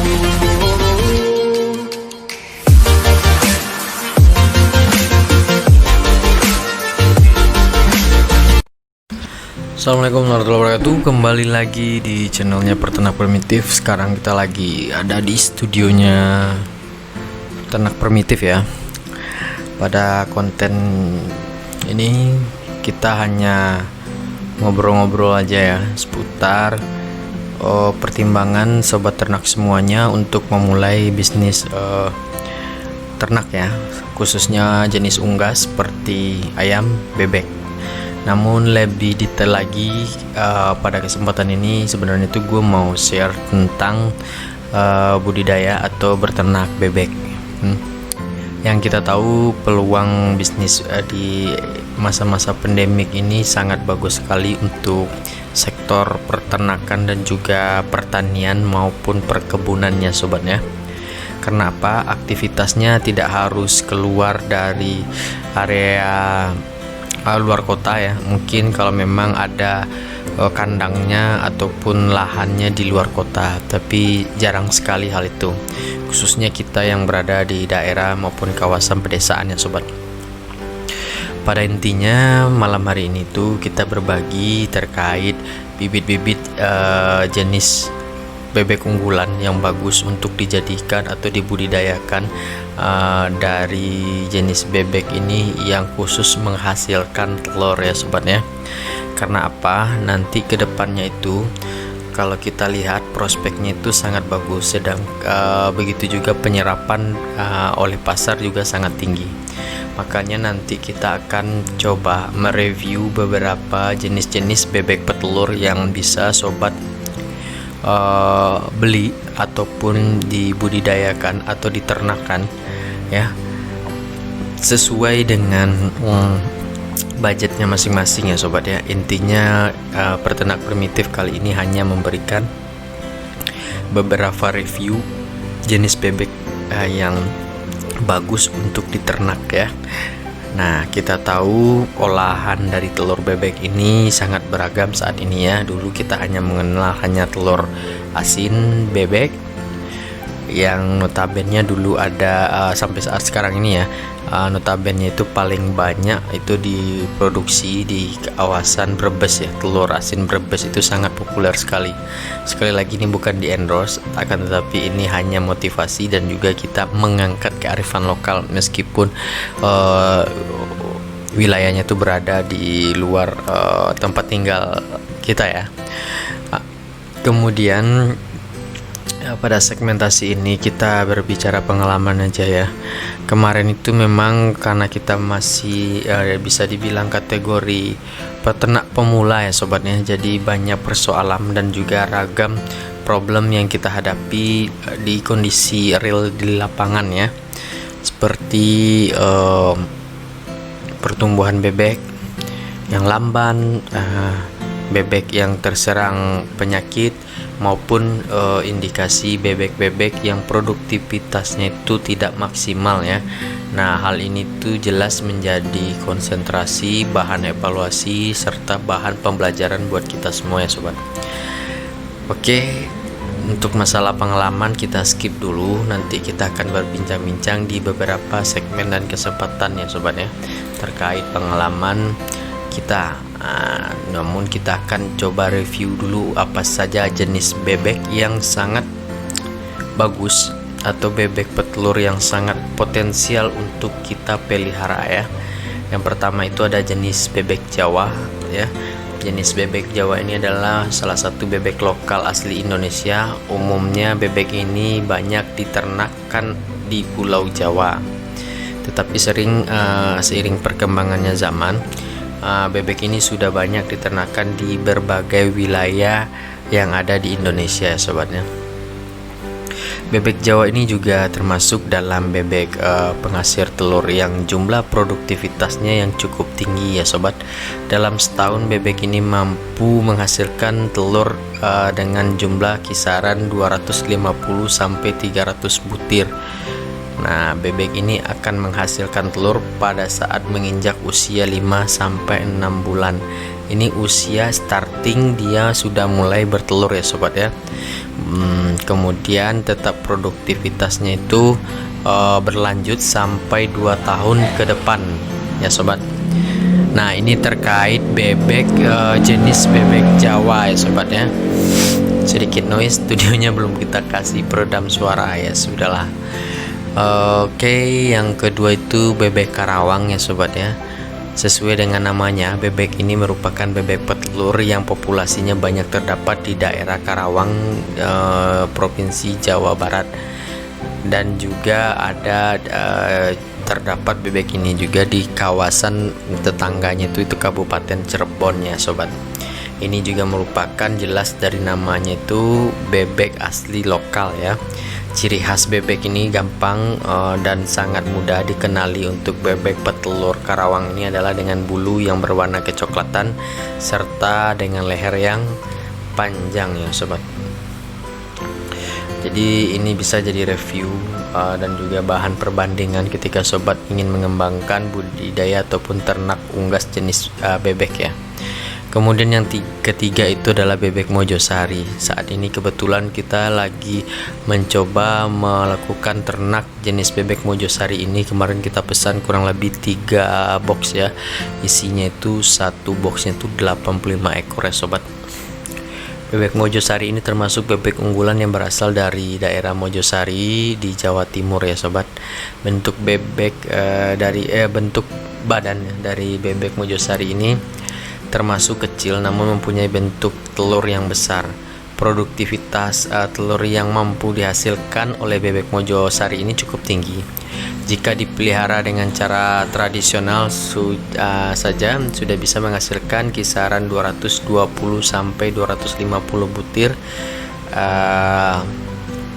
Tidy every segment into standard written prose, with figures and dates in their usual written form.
Assalamualaikum warahmatullahi wabarakatuh. Kembali lagi di channelnya Peternak Primitif. Sekarang kita lagi ada di studionya Peternak Primitif ya. Pada konten ini kita hanya ngobrol-ngobrol aja ya seputar pertimbangan sobat ternak semuanya untuk memulai bisnis ternak ya, khususnya jenis unggas seperti ayam, bebek. Namun lebih detail lagi pada kesempatan ini sebenarnya itu gue mau share tentang budidaya atau berternak bebek. Yang kita tahu peluang bisnis di masa-masa pandemik ini sangat bagus sekali untuk sektor peternakan dan juga pertanian maupun perkebunannya sobatnya. Karena apa? Aktivitasnya tidak harus keluar dari area luar kota ya. Mungkin kalau memang ada kandangnya ataupun lahannya di luar kota, tapi jarang sekali hal itu, khususnya kita yang berada di daerah maupun kawasan pedesaan ya sobat. Pada intinya malam hari ini tuh kita berbagi terkait bibit-bibit jenis bebek unggulan yang bagus untuk dijadikan atau dibudidayakan dari jenis bebek ini yang khusus menghasilkan telur ya sobat ya. Karena apa? Nanti kedepannya itu kalau kita lihat prospeknya itu sangat bagus, sedang begitu juga penyerapan oleh pasar juga sangat tinggi. Makanya nanti kita akan coba mereview beberapa jenis-jenis bebek petelur yang bisa sobat beli ataupun dibudidayakan atau diternakan ya, sesuai dengan budgetnya masing-masing ya sobat ya. Intinya peternak primitif kali ini hanya memberikan beberapa review jenis bebek yang bagus untuk diternak ya. Nah, kita tahu olahan dari telur bebek ini sangat beragam saat ini ya. Dulu kita hanya mengenal hanya telur asin bebek yang notabene dulu ada sampai saat sekarang ini ya. Notabene itu paling banyak itu diproduksi di kawasan Brebes ya. Telur asin Brebes itu sangat populer sekali. Sekali lagi ini bukan di endorse, akan tetapi ini hanya motivasi dan juga kita mengangkat kearifan lokal meskipun wilayahnya itu berada di luar tempat tinggal kita ya. Kemudian pada segmentasi ini kita berbicara pengalaman aja ya. Kemarin itu memang karena kita masih bisa dibilang kategori peternak pemula ya sobatnya, jadi banyak persoalan dan juga ragam problem yang kita hadapi di kondisi real di lapangan ya, seperti pertumbuhan bebek yang lamban, bebek yang terserang penyakit, maupun indikasi bebek-bebek yang produktivitasnya itu tidak maksimal ya. Nah, hal ini tuh jelas menjadi konsentrasi bahan evaluasi serta bahan pembelajaran buat kita semua ya sobat. Oke, untuk masalah pengalaman kita skip dulu, nanti kita akan berbincang-bincang di beberapa segmen dan kesempatan ya sobat ya terkait pengalaman kita. Namun kita akan coba review dulu apa saja jenis bebek yang sangat bagus atau bebek petelur yang sangat potensial untuk kita pelihara ya. Yang pertama itu ada jenis bebek Jawa ya. Jenis bebek Jawa ini adalah salah satu bebek lokal asli Indonesia. Umumnya bebek ini banyak diternakkan di Pulau Jawa. Tetapi seiring perkembangannya zaman, bebek ini sudah banyak diternakan di berbagai wilayah yang ada di Indonesia sobatnya. Bebek Jawa ini juga termasuk dalam bebek penghasil telur yang jumlah produktivitasnya yang cukup tinggi ya sobat. Dalam setahun bebek ini mampu menghasilkan telur dengan jumlah kisaran 250 sampai 300 butir. Nah, bebek ini akan menghasilkan telur pada saat menginjak usia 5 sampai 6 bulan. Ini usia starting dia sudah mulai bertelur ya sobat ya. kemudian tetap produktivitasnya itu berlanjut sampai 2 tahun ke depan ya sobat. Nah, ini terkait bebek jenis bebek Jawa ya sobat ya. Sedikit noise, studionya belum kita kasih peredam suara ya, sudahlah. Oke, yang kedua itu bebek Karawang ya sobat ya. Sesuai dengan namanya, bebek ini merupakan bebek petelur yang populasinya banyak terdapat di daerah Karawang, Provinsi Jawa Barat. Dan juga ada terdapat bebek ini juga di kawasan tetangganya itu Kabupaten Cirebon ya sobat. Ini juga merupakan jelas dari namanya itu bebek asli lokal ya. Ciri khas bebek ini gampang dan sangat mudah dikenali untuk bebek petelur Karawang ini adalah dengan bulu yang berwarna kecoklatan serta dengan leher yang panjang ya sobat. Jadi ini bisa jadi review dan juga bahan perbandingan ketika sobat ingin mengembangkan budidaya ataupun ternak unggas jenis bebek ya. Kemudian yang ketiga itu adalah bebek Mojosari. Saat ini kebetulan kita lagi mencoba melakukan ternak jenis bebek Mojosari ini. Kemarin kita pesan kurang lebih 3 box ya. Isinya itu satu boxnya itu 85 ekor ya sobat. Bebek Mojosari ini termasuk bebek unggulan yang berasal dari daerah Mojosari di Jawa Timur ya sobat. Bentuk bebek bentuk badan dari bebek Mojosari ini termasuk kecil namun mempunyai bentuk telur yang besar. Produktivitas telur yang mampu dihasilkan oleh bebek Mojosari ini cukup tinggi. Jika dipelihara dengan cara tradisional saja sudah bisa menghasilkan kisaran 220 sampai 250 butir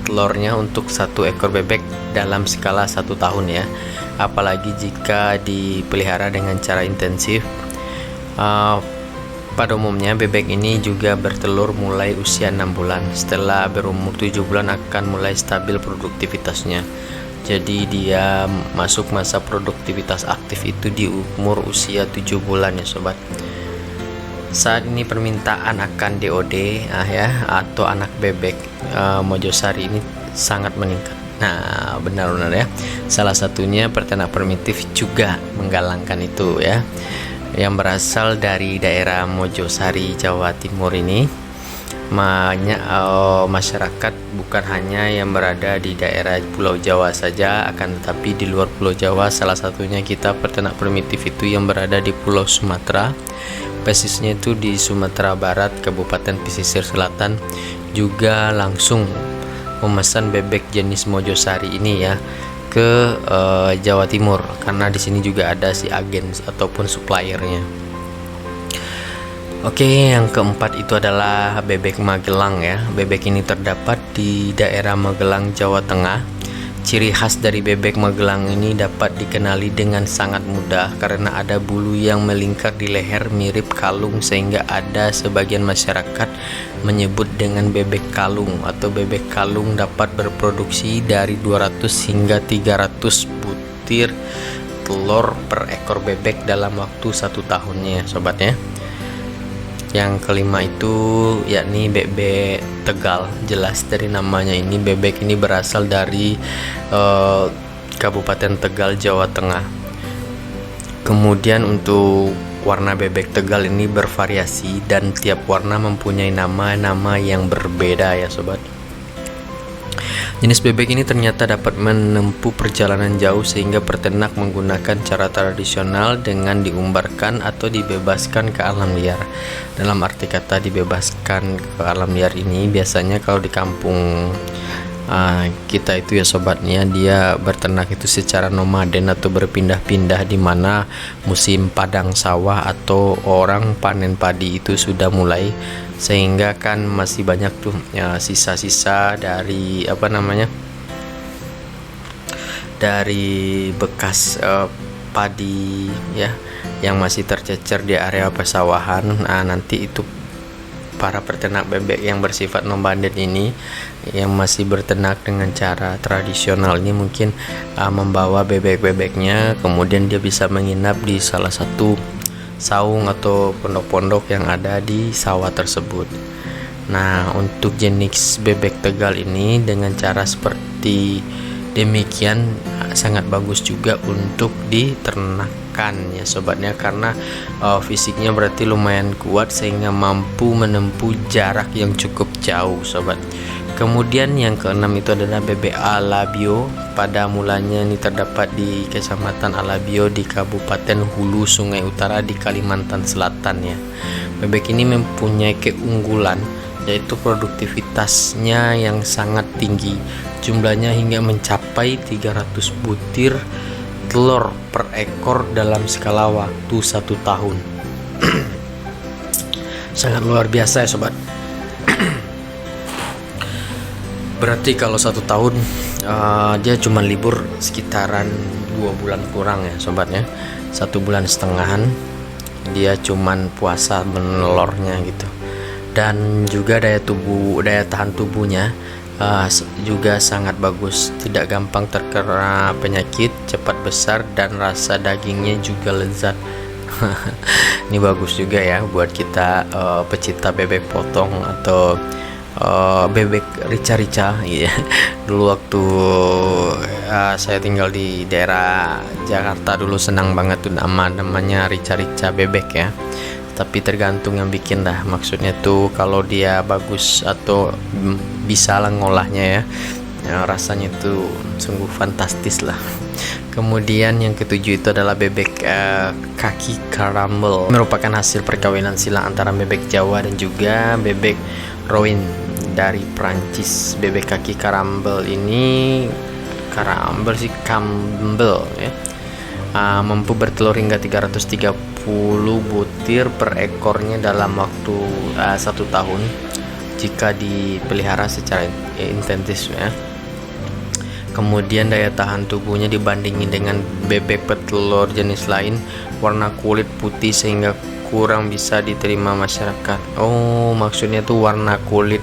telurnya untuk satu ekor bebek dalam skala 1 tahun ya. Apalagi jika dipelihara dengan cara intensif. Pada umumnya bebek ini juga bertelur mulai usia 6 bulan. Setelah berumur 7 bulan akan mulai stabil produktivitasnya. Jadi dia masuk masa produktivitas aktif itu di umur usia 7 bulan ya sobat. Saat ini permintaan akan DOD ya atau anak bebek Mojosari ini sangat meningkat. Nah, benar-benar ya. Salah satunya peternak primitif juga menggalangkan itu ya. Yang berasal dari daerah Mojosari, Jawa Timur ini. Banyak masyarakat bukan hanya yang berada di daerah Pulau Jawa saja, akan tetapi di luar Pulau Jawa, salah satunya kita peternak primitif itu yang berada di Pulau Sumatera, basisnya itu di Sumatera Barat, Kabupaten Pesisir Selatan, juga langsung memesan bebek jenis Mojosari ini ya ke Jawa Timur, karena di sini juga ada si agen ataupun suppliernya. Oke, yang keempat itu adalah bebek Magelang ya. Bebek ini terdapat di daerah Magelang, Jawa Tengah. Ciri khas dari bebek Magelang ini dapat dikenali dengan sangat mudah karena ada bulu yang melingkar di leher mirip kalung, sehingga ada sebagian masyarakat menyebut dengan bebek kalung atau bebek kalung. Dapat berproduksi dari 200 hingga 300 butir telur per ekor bebek dalam waktu 1 tahunnya sobat ya. Yang kelima itu yakni bebek Tegal. Jelas dari namanya ini, bebek ini berasal dari Kabupaten Tegal, Jawa Tengah. Kemudian untuk warna bebek Tegal ini bervariasi dan tiap warna mempunyai nama-nama yang berbeda ya sobat. Jenis bebek ini ternyata dapat menempuh perjalanan jauh, sehingga peternak menggunakan cara tradisional dengan diumbarkan atau dibebaskan ke alam liar. Dalam arti kata dibebaskan ke alam liar ini biasanya kalau di kampung kita itu ya sobatnya, dia berternak itu secara nomaden atau berpindah-pindah, di mana musim padang sawah atau orang panen padi itu sudah mulai, sehingga kan masih banyak tuh ya, sisa-sisa dari dari bekas padi ya yang masih tercecer di area pesawahan. Nah, nanti itu para peternak bebek yang bersifat nomaden ini yang masih berternak dengan cara tradisional ini mungkin membawa bebek-bebeknya, kemudian dia bisa menginap di salah satu saung atau pondok-pondok yang ada di sawah tersebut. Nah, untuk jenis bebek Tegal ini dengan cara seperti demikian sangat bagus juga untuk diternakan ya sobatnya, karena fisiknya berarti lumayan kuat sehingga mampu menempuh jarak yang cukup jauh sobat. Kemudian yang keenam itu adalah bebek Alabio. Pada mulanya ini terdapat di Kecamatan Alabio di Kabupaten Hulu Sungai Utara di Kalimantan Selatan ya. Bebek ini mempunyai keunggulan yaitu produktivitasnya yang sangat tinggi. Jumlahnya hingga mencapai 300 butir telur per ekor dalam skala waktu 1 tahun. Sangat luar biasa ya sobat. Berarti kalau 1 tahun dia cuma libur sekitaran 2 bulan kurang ya sobatnya, 1 bulan setengahan dia cuman puasa menelurnya gitu. Dan juga daya tahan tubuhnya juga sangat bagus, tidak gampang terkena penyakit, cepat besar, dan rasa dagingnya juga lezat. Ini bagus juga ya buat kita pecinta bebek potong atau bebek rica-rica ya. Dulu waktu saya tinggal di daerah Jakarta dulu senang banget tuh namanya rica-rica bebek ya. Tapi tergantung yang bikin dah, maksudnya tuh kalau dia bagus atau bisa lah ngolahnya ya, rasanya tuh sungguh fantastis lah. Kemudian yang ketujuh itu adalah bebek kaki karambel, merupakan hasil perkawinan silang antara bebek Jawa dan juga bebek Rouen dari Prancis. Bebek kaki karambel ini Campbell ya, mampu bertelur hingga 330 butir per ekornya dalam waktu 1 tahun jika dipelihara secara intensif ya. Kemudian daya tahan tubuhnya dibandingin dengan bebek petelur jenis lain, warna kulit putih sehingga kurang bisa diterima masyarakat. Oh, maksudnya tuh warna kulit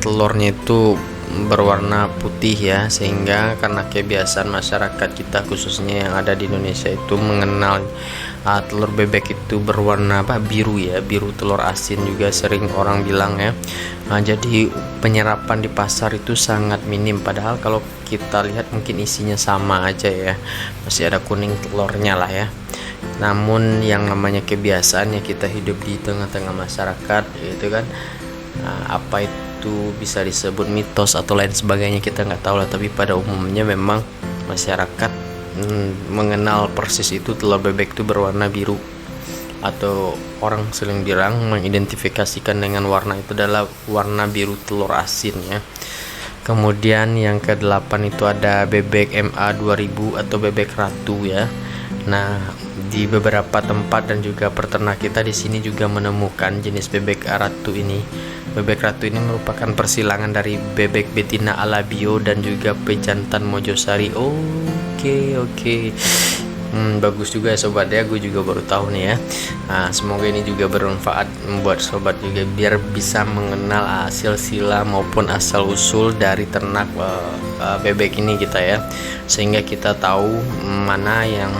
telurnya itu berwarna putih ya, sehingga karena kebiasaan masyarakat kita khususnya yang ada di Indonesia itu mengenal telur bebek itu berwarna biru ya, biru telur asin juga sering orang bilang ya. Jadi penyerapan di pasar itu sangat minim, padahal kalau kita lihat mungkin isinya sama aja ya, masih ada kuning telurnya lah ya. Namun yang namanya kebiasaan ya, kita hidup di tengah-tengah masyarakat gitu kan, apa itu bisa disebut mitos atau lain sebagainya kita nggak tahu lah, tapi pada umumnya memang masyarakat mengenal persis itu telur bebek itu berwarna biru, atau orang sering bilang mengidentifikasikan dengan warna itu adalah warna biru telur asin ya. Kemudian yang ke-8 itu ada bebek MA 2000 atau bebek ratu ya. Nah, di beberapa tempat dan juga peternak kita di sini juga menemukan jenis bebek ratu ini. Bebek ratu ini merupakan persilangan dari bebek betina Alabio dan juga pejantan Mojosari. Oke. Bagus juga ya sobat ya, gue juga baru tahu nih ya. Semoga ini juga bermanfaat membuat sobat juga biar bisa mengenal silsilah maupun asal usul dari ternak bebek ini kita ya, sehingga kita tahu mana yang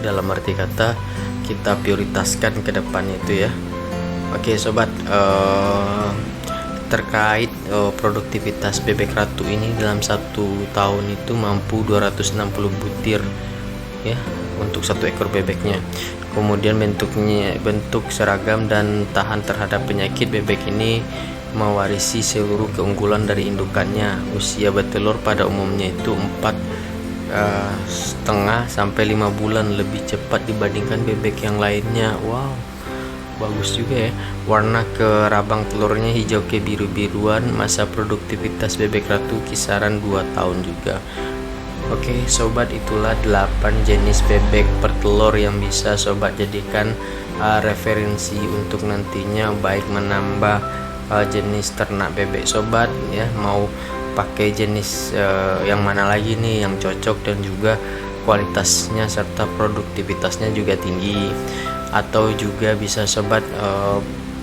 dalam arti kata kita prioritaskan ke depan itu ya. Oke sobat, terkait produktivitas bebek ratu ini dalam 1 tahun itu mampu 260 butir ya untuk 1 ekor bebeknya. Kemudian bentuk seragam dan tahan terhadap penyakit. Bebek ini mewarisi seluruh keunggulan dari indukannya. Usia bertelur pada umumnya itu 4,5 sampai 5 bulan, lebih cepat dibandingkan bebek yang lainnya. Wow, bagus juga ya. Warna kerabang telurnya hijau kebiru-biruan. Masa produktivitas bebek ratu kisaran 2 tahun juga. Oke sobat, itulah 8 jenis bebek pertelur yang bisa sobat jadikan referensi untuk nantinya, baik menambah jenis ternak bebek sobat ya, mau pakai jenis yang mana lagi nih yang cocok dan juga kualitasnya serta produktivitasnya juga tinggi. Atau juga bisa sobat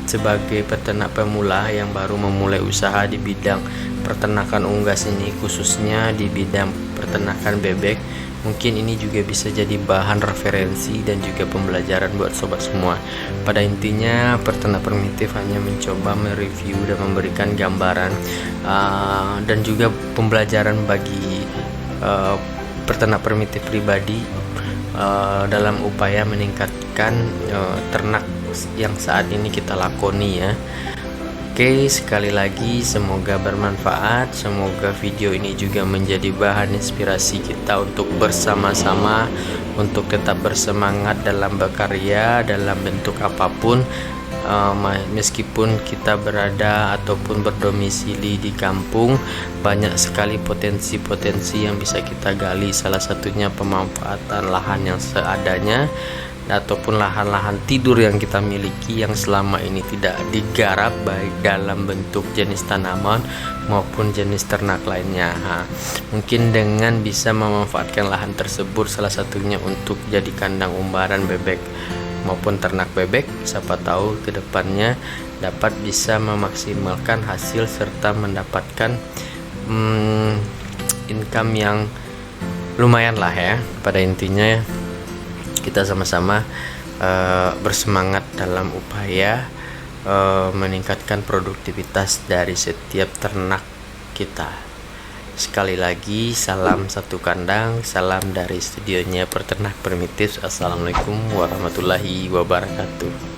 sebagai peternak pemula yang baru memulai usaha di bidang peternakan unggas ini, khususnya di bidang peternakan bebek, Mungkin ini juga bisa jadi bahan referensi dan juga pembelajaran buat sobat semua. Pada intinya peternak primitif hanya mencoba mereview dan memberikan gambaran dan juga pembelajaran bagi peternak primitif pribadi dalam upaya meningkatkan ternak yang saat ini kita lakoni ya. Oke, sekali lagi semoga bermanfaat, semoga video ini juga menjadi bahan inspirasi kita untuk bersama-sama untuk tetap bersemangat dalam berkarya dalam bentuk apapun, meskipun kita berada ataupun berdomisili di kampung. Banyak sekali potensi-potensi yang bisa kita gali, salah satunya pemanfaatan lahan yang seadanya ataupun lahan-lahan tidur yang kita miliki yang selama ini tidak digarap baik dalam bentuk jenis tanaman maupun jenis ternak lainnya. Mungkin dengan bisa memanfaatkan lahan tersebut, salah satunya untuk jadi kandang umbaran bebek maupun ternak bebek, siapa tahu kedepannya dapat bisa memaksimalkan hasil serta mendapatkan income yang lumayan lah ya. Pada intinya kita sama-sama bersemangat dalam upaya meningkatkan produktivitas dari setiap ternak kita. Sekali lagi salam satu kandang, salam dari studionya peternak primitif. Assalamualaikum warahmatullahi wabarakatuh.